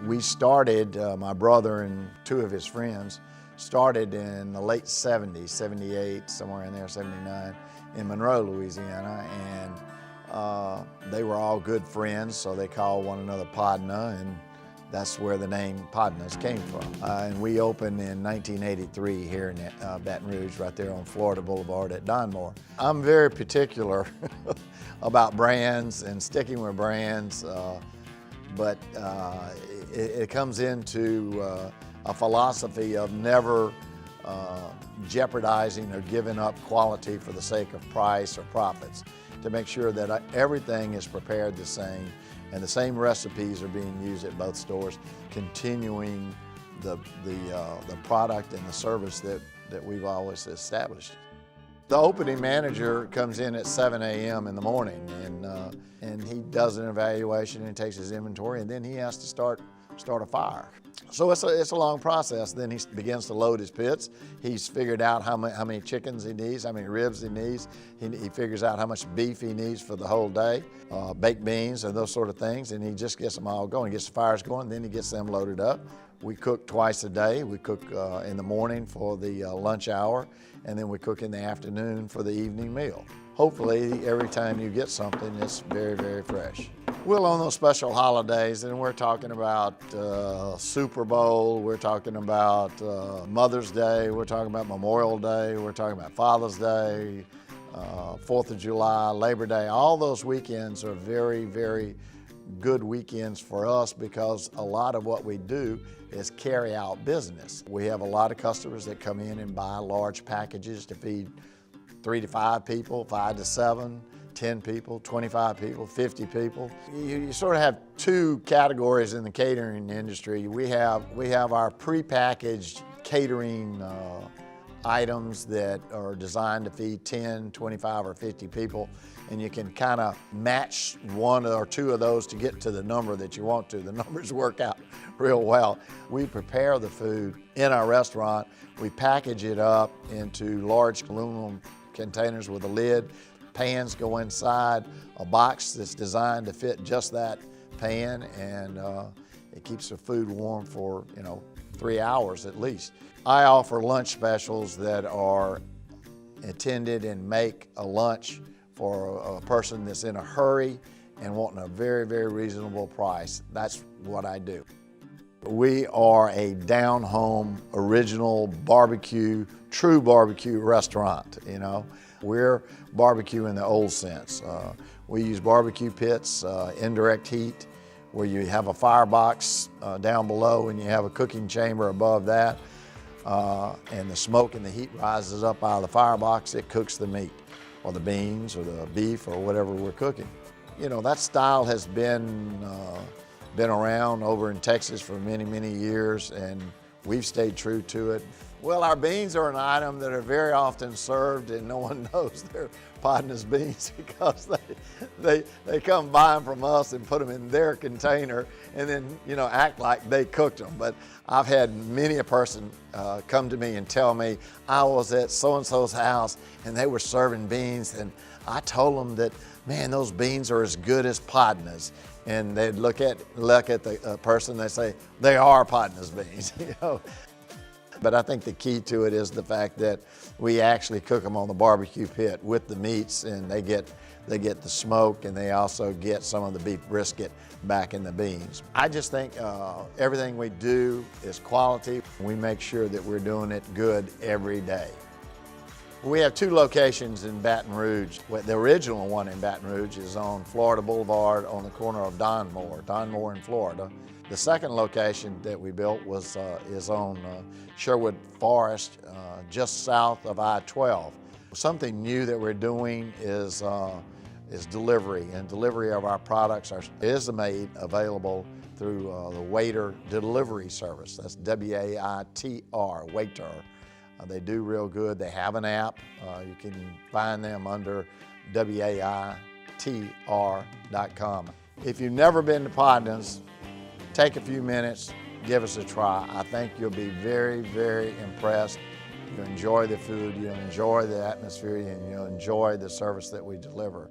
We started, my brother and two of his friends started in the late 70s, 78, somewhere in there, 79, in Monroe, Louisiana, and they were all good friends, so they called one another Podnuh, and that's where the name Podnuhs came from. And we opened in 1983 here in Baton Rouge, right there on Florida Boulevard at Donmore. I'm very particular about brands and sticking with brands, but it comes into a philosophy of never jeopardizing or giving up quality for the sake of price or profits, to make sure that everything is prepared the same and the same recipes are being used at both stores, continuing the product and the service that we've always established. The opening manager comes in at 7 a.m. in the morning, and he does an evaluation and takes his inventory, and then he has to start a fire. So it's a long process. Then he begins to load his pits. He's figured out how many chickens he needs, how many ribs he needs. He figures out how much beef he needs for the whole day, baked beans and those sort of things, and he just gets them all going. He gets the fires going, then he gets them loaded up. We cook twice a day. We cook in the morning for the lunch hour, and then we cook in the afternoon for the evening meal. Hopefully, every time you get something, it's very, very fresh. We'll on those special holidays, and we're talking about Super Bowl, we're talking about Mother's Day, we're talking about Memorial Day, we're talking about Father's Day, 4th of July, Labor Day. All those weekends are very, very good weekends for us because a lot of what we do is carry out business. We have a lot of customers that come in and buy large packages to feed 3 to 5 people, 5 to 7, 10 people, 25 people, 50 people. You sort of have two categories in the catering industry. We have our prepackaged catering items that are designed to feed 10, 25, or 50 people, and you can kind of match one or two of those to get to the number that you want to. The numbers work out real well. We prepare the food in our restaurant. We package it up into large aluminum containers with a lid. Pans go inside a box that's designed to fit just that pan, and it keeps the food warm for 3 hours at least. I offer lunch specials that are intended and make a lunch for a person that's in a hurry and wanting a very, very reasonable price. That's what I do. We are a down-home, original barbecue, true barbecue restaurant, We're barbecue in the old sense. We use barbecue pits, indirect heat, where you have a firebox down below and you have a cooking chamber above that, and the smoke and the heat rises up out of the firebox. It cooks the meat or the beans or the beef or whatever we're cooking. That style has been around over in Texas for many, many years, and we've stayed true to it. Well, our beans are an item that are very often served, and no one knows they're Podnuhs beans because they come buy them from us and put them in their container and then act like they cooked them. But I've had many a person come to me and tell me, I was at so-and-so's house and they were serving beans, and I told them that, man, those beans are as good as Podnuhs. And they'd look at the person, they say, they are Podnuhs beans. But I think the key to it is the fact that we actually cook them on the barbecue pit with the meats, and they get the smoke, and they also get some of the beef brisket back in the beans. I just think everything we do is quality. We make sure that we're doing it good every day. We have 2 locations in Baton Rouge. The original one in Baton Rouge is on Florida Boulevard on the corner of Donmore in Florida. The second location that we built is on Sherwood Forest, just south of I-12. Something new that we're doing is delivery, and delivery of our products is made available through the Waitr delivery service. That's W-A-I-T-R, Waitr. They do real good. They have an app. You can find them under WAITR.com. If you've never been to Podnuhs, take a few minutes, give us a try. I think you'll be very, very impressed. You'll enjoy the food, you'll enjoy the atmosphere, and you'll enjoy the service that we deliver.